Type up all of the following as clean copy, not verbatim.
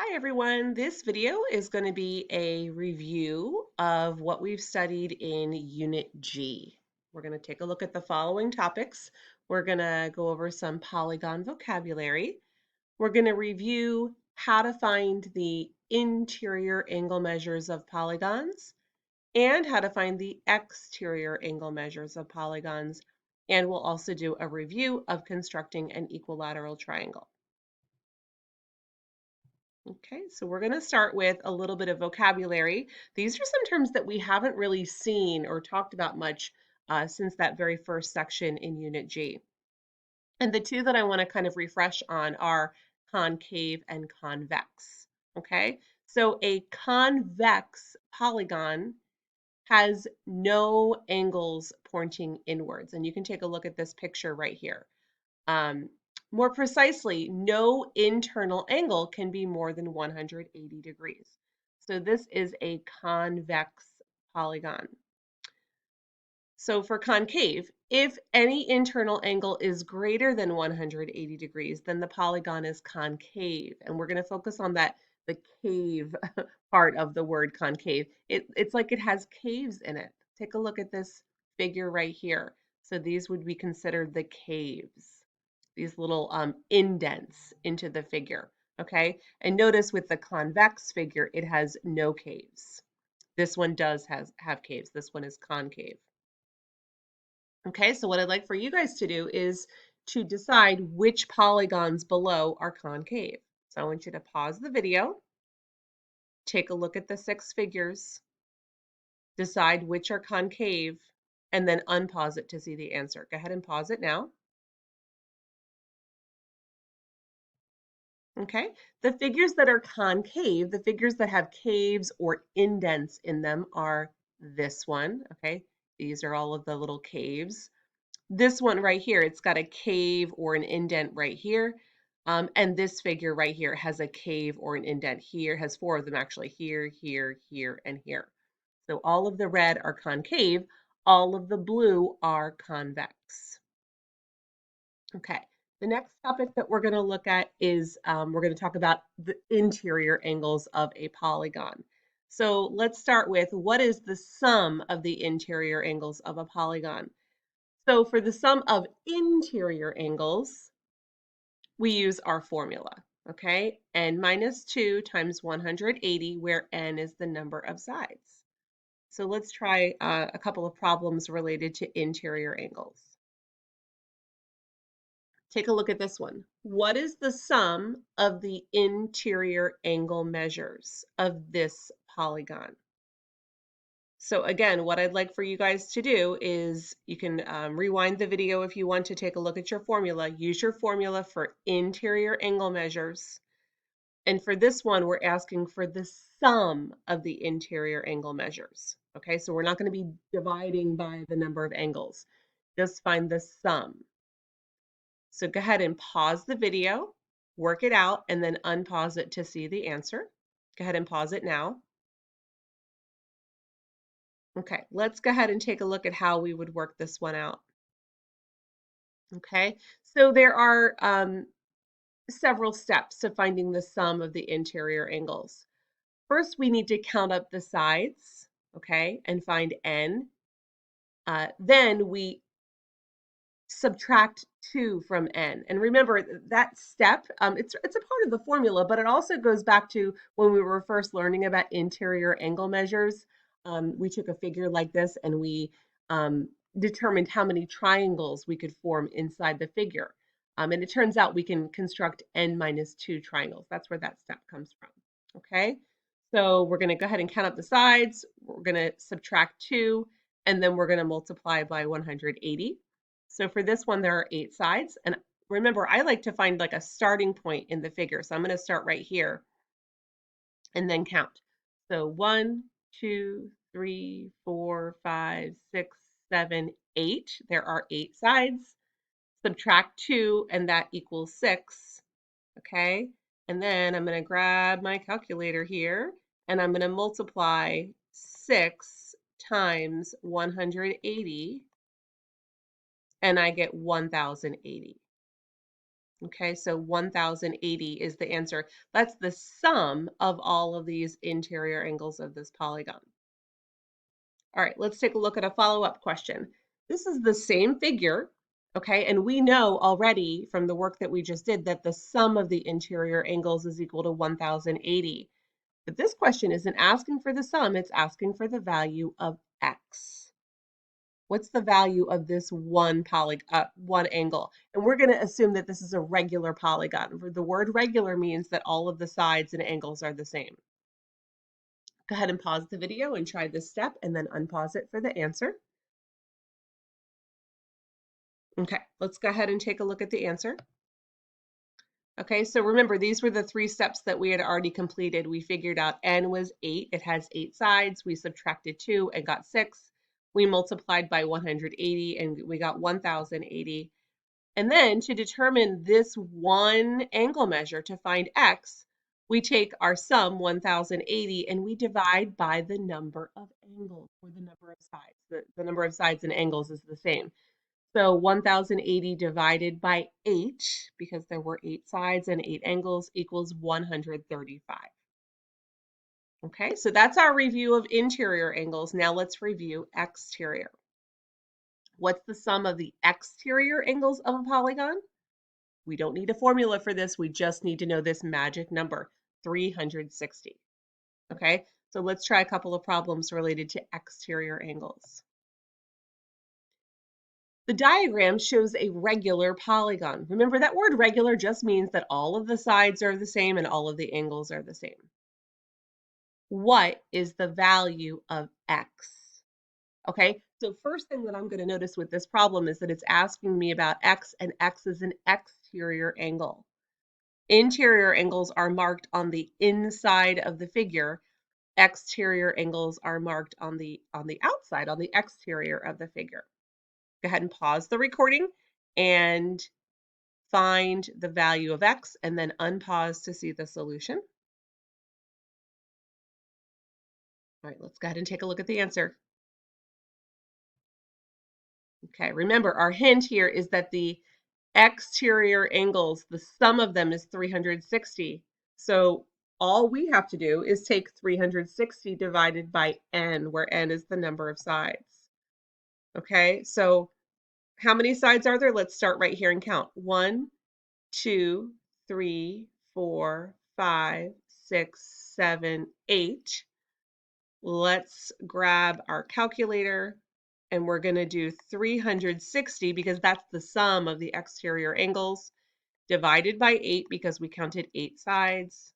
Hi everyone, this video is going to be a review of what we've studied in Unit G. We're going to take a look at the following topics. We're going to go over some polygon vocabulary. We're going to review how to find the interior angle measures of polygons and how to find the exterior angle measures of polygons. And we'll also do a review of constructing an equilateral triangle. Okay, so we're going to start with a little bit of vocabulary. These are some terms that we haven't really seen or talked about much since that very first section in Unit G. And the two that I want to kind of refresh on are concave and convex. Okay, so a convex polygon has no angles pointing inwards. And you can take a look at this picture right here. Um, More precisely, no internal angle can be more than 180 degrees. So this is a convex polygon. So for concave, if any internal angle is greater than 180 degrees, then the polygon is concave. And we're going to focus on the cave part of the word concave. It's like it has caves in it. Take a look at this figure right here. So these would be considered the caves, these little indents into the figure, okay? And notice with the convex figure, it has no caves. This one does have caves. This one is concave. Okay, so what I'd like for you guys to do is to decide which polygons below are concave. So I want you to pause the video, take a look at the 6 figures, decide which are concave, and then unpause it to see the answer. Go ahead and pause it now. Okay, the figures that are concave, the figures that have caves or indents in them are this one. Okay, these are all of the little caves. This one right here, it's got a cave or an indent right here. And this figure right here has a cave or an indent here, has 4 of them actually, here, here, here, and here. So all of the red are concave, all of the blue are convex. Okay, the next topic that we're going to look at is we're going to talk about the interior angles of a polygon. So let's start with what is the sum of the interior angles of a polygon? So for the sum of interior angles, we use our formula, okay? N minus 2 times 180, where n is the number of sides. So let's try a couple of problems related to interior angles. Take a look at this one. What is the sum of the interior angle measures of this polygon? So again, what I'd like for you guys to do is you can rewind the video if you want to take a look at your formula. Use your formula for interior angle measures. And for this one, we're asking for the sum of the interior angle measures. Okay, so we're not going to be dividing by the number of angles. Just find the sum. So go ahead and pause the video, work it out, and then unpause it to see the answer. Go ahead and pause it now. Okay, let's go ahead and take a look at how we would work this one out. Okay, so there are several steps to finding the sum of the interior angles. First, we need to count up the sides, okay, and find n. Then we subtract 2 from n. And remember that step, it's a part of the formula, but it also goes back to when we were first learning about interior angle measures. We took a figure like this and we determined how many triangles we could form inside the figure. And it turns out we can construct n minus 2 triangles. That's where that step comes from. Okay, so we're going to go ahead and count up the sides. We're going to subtract 2, and then we're going to multiply by 180. So for this one, there are 8 sides. And remember, I like to find like a starting point in the figure. So I'm going to start right here and then count. So 1, 2, 3, 4, 5, 6, 7, 8. There are 8 sides. Subtract 2, and that equals 6. Okay. And then I'm going to grab my calculator here, and I'm going to multiply 6 times 180, and I get 1080. Okay, so 1080 is the answer. That's the sum of all of these interior angles of this polygon. All right, let's take a look at a follow-up question. This is the same figure, okay, and we know already from the work that we just did that the sum of the interior angles is equal to 1080. But this question isn't asking for the sum, it's asking for the value of x. What's the value of this one one angle? And we're going to assume that this is a regular polygon. The word regular means that all of the sides and angles are the same. Go ahead and pause the video and try this step and then unpause it for the answer. Okay, let's go ahead and take a look at the answer. Okay, so remember, these were the 3 steps that we had already completed. We figured out n was 8. It has 8 sides. We subtracted 2 and got 6. We multiplied by 180 and we got 1080. And then to determine this one angle measure to find x, we take our sum, 1080, and we divide by the number of angles or the number of sides. The number of sides and angles is the same. So 1080 divided by 8, because there were 8 sides and 8 angles, equals 135. Okay, so that's our review of interior angles. Now let's review exterior. What's the sum of the exterior angles of a polygon? We don't need a formula for this. We just need to know this magic number, 360. Okay, so let's try a couple of problems related to exterior angles. The diagram shows a regular polygon. Remember, that word regular just means that all of the sides are the same and all of the angles are the same. What is the value of x? Okay, so first thing that I'm going to notice with this problem is that it's asking me about x, and x is an exterior angle. Interior angles are marked on the inside of the figure. Exterior angles are marked on the outside, on the exterior of the figure. Go ahead and pause the recording and find the value of x and then unpause to see the solution. All right, let's go ahead and take a look at the answer. Okay, remember our hint here is that the exterior angles, the sum of them is 360. So all we have to do is take 360 divided by n, where n is the number of sides. Okay, so how many sides are there? Let's start right here and count. 1, 2, 3, 4, 5, 6, 7, 8. Let's grab our calculator and we're going to do 360 because that's the sum of the exterior angles divided by 8 because we counted 8 sides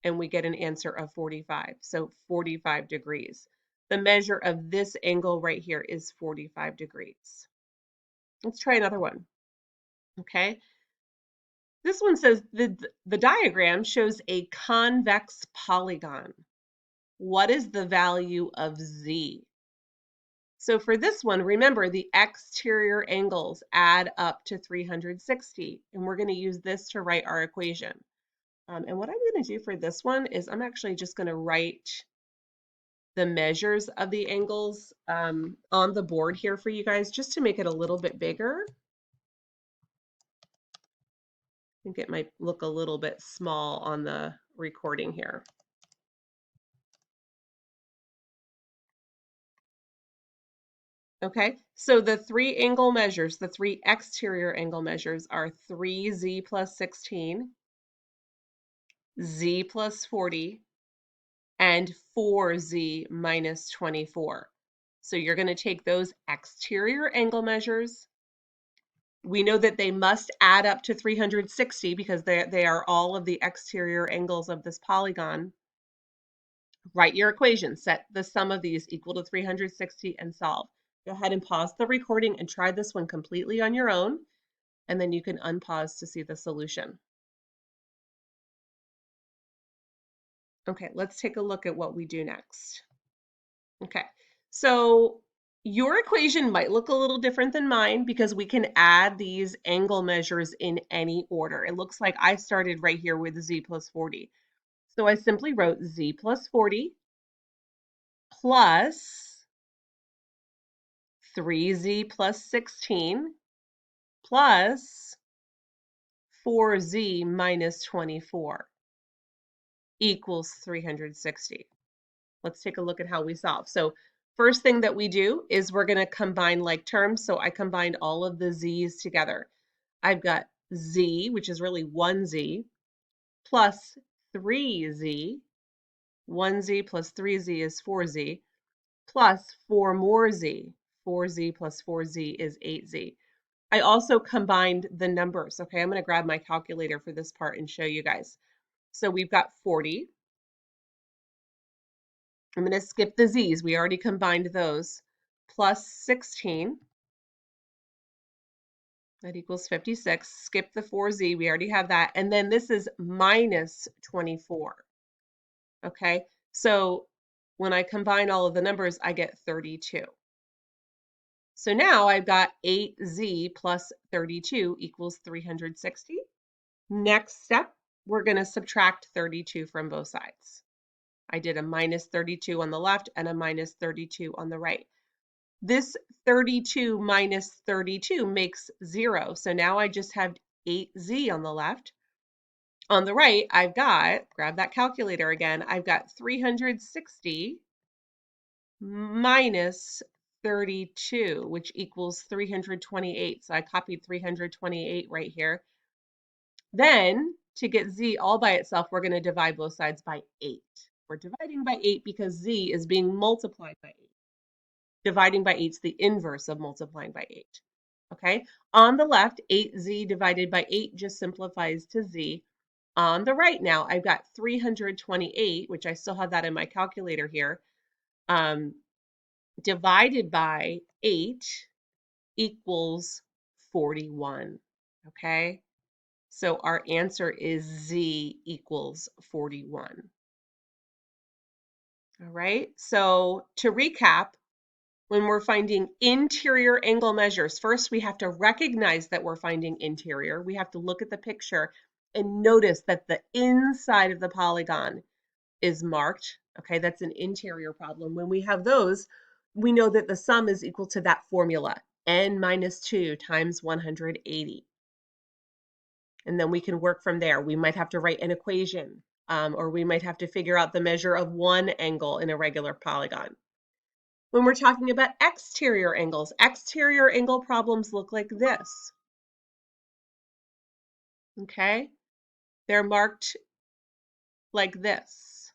and we get an answer of 45. So 45 degrees. The measure of this angle right here is 45 degrees. Let's try another one. Okay. This one says the diagram shows a convex polygon. What is the value of z? So for this one, remember the exterior angles add up to 360, and we're going to use this to write our equation. And what I'm going to do for this one is I'm actually just going to write the measures of the angles on the board here for you guys, just to make it a little bit bigger. I think it might look a little bit small on the recording here. Okay, so the 3 angle measures, the 3 exterior angle measures are 3z plus 16, z plus 40, and 4z minus 24. So you're going to take those exterior angle measures. We know that they must add up to 360 because they are all of the exterior angles of this polygon. Write your equation, set the sum of these equal to 360 and solve. Go ahead and pause the recording and try this one completely on your own, and then you can unpause to see the solution. Okay, let's take a look at what we do next. Okay, so your equation might look a little different than mine because we can add these angle measures in any order. It looks like I started right here with z plus 40. So I simply wrote z plus 40 plus 3z plus 16 plus 4z minus 24 equals 360. Let's take a look at how we solve. So first thing that we do is we're going to combine like terms. So I combined all of the z's together. I've got z, which is really 1z, plus 3z. 1z plus 3z is 4z, plus 4 more z. 4z plus 4z is 8z. I also combined the numbers. Okay, I'm going to grab my calculator for this part and show you guys. So we've got 40. I'm going to skip the z's. We already combined those. Plus 16. That equals 56. Skip the 4z. We already have that. And then this is minus 24. Okay, so when I combine all of the numbers, I get 32. So now I've got 8z plus 32 equals 360. Next step, we're going to subtract 32 from both sides. I did a minus 32 on the left and a minus 32 on the right. This 32 minus 32 makes 0. So now I just have 8z on the left. On the right, I've got, grab that calculator again, I've got 360 minus 32, which equals 328. So I copied 328 right here. Then to get z all by itself, we're going to divide both sides by 8. We're dividing by 8 because z is being multiplied by 8. Dividing by 8 is the inverse of multiplying by 8. Okay, on the left, 8z divided by 8 just simplifies to z. On the right now, I've got 328, which I still have that in my calculator here, divided by 8 equals 41. Okay, so our answer is z equals 41. All right, so to recap, when we're finding interior angle measures, first we have to recognize that we're finding interior. We have to look at the picture and notice that the inside of the polygon is marked. Okay, that's an interior problem. When we have those, we know that the sum is equal to that formula, n minus 2 times 180. And then we can work from there. We might have to write an equation, or we might have to figure out the measure of one angle in a regular polygon. When we're talking about exterior angle problems look like this. Okay? They're marked like this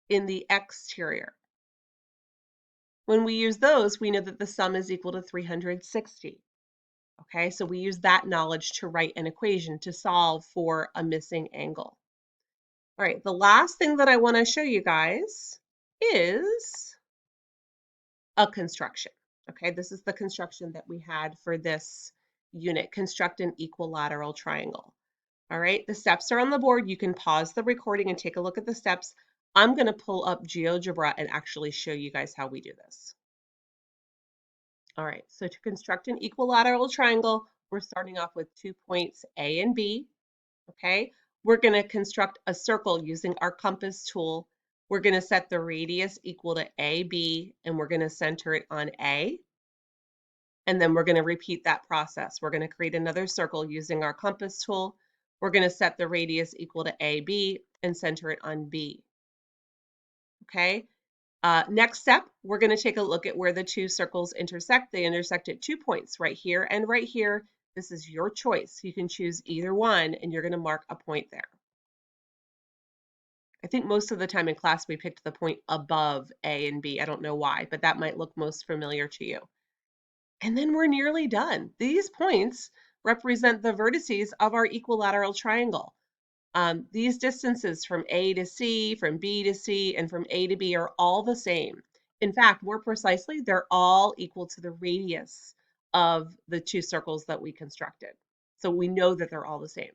in the exterior. When we use those, we know that the sum is equal to 360. Okay, so we use that knowledge to write an equation to solve for a missing angle. All right, the last thing that I want to show you guys is a construction. Okay, this is the construction that we had for this unit, construct an equilateral triangle. All right, the steps are on the board. You can pause the recording and take a look at the steps. I'm going to pull up GeoGebra and actually show you guys how we do this. All right, so to construct an equilateral triangle, we're starting off with 2 points A and B. Okay, we're going to construct a circle using our compass tool. We're going to set the radius equal to AB, and we're going to center it on A. And then we're going to repeat that process. We're going to create another circle using our compass tool. We're going to set the radius equal to AB and center it on B. Okay. Next step, we're going to take a look at where the two circles intersect. They intersect at 2 points, right here and right here. This is your choice. You can choose either one, and you're going to mark a point there. I think most of the time in class we picked the point above A and B. I don't know why, but that might look most familiar to you. And then we're nearly done. These points represent the vertices of our equilateral triangle. These distances from A to C, from B to C, and from A to B are all the same. In fact, more precisely, they're all equal to the radius of the two circles that we constructed. So we know that they're all the same.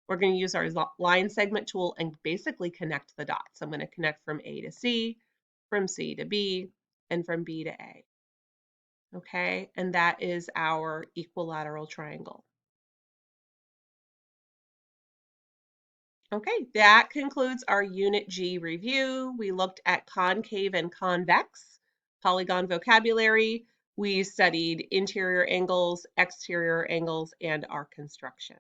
We're going to use our line segment tool and basically connect the dots. I'm going to connect from A to C, from C to B, and from B to A. Okay, and that is our equilateral triangle. Okay, that concludes our Unit G review. We looked at concave and convex, polygon vocabulary. We studied interior angles, exterior angles, and our construction.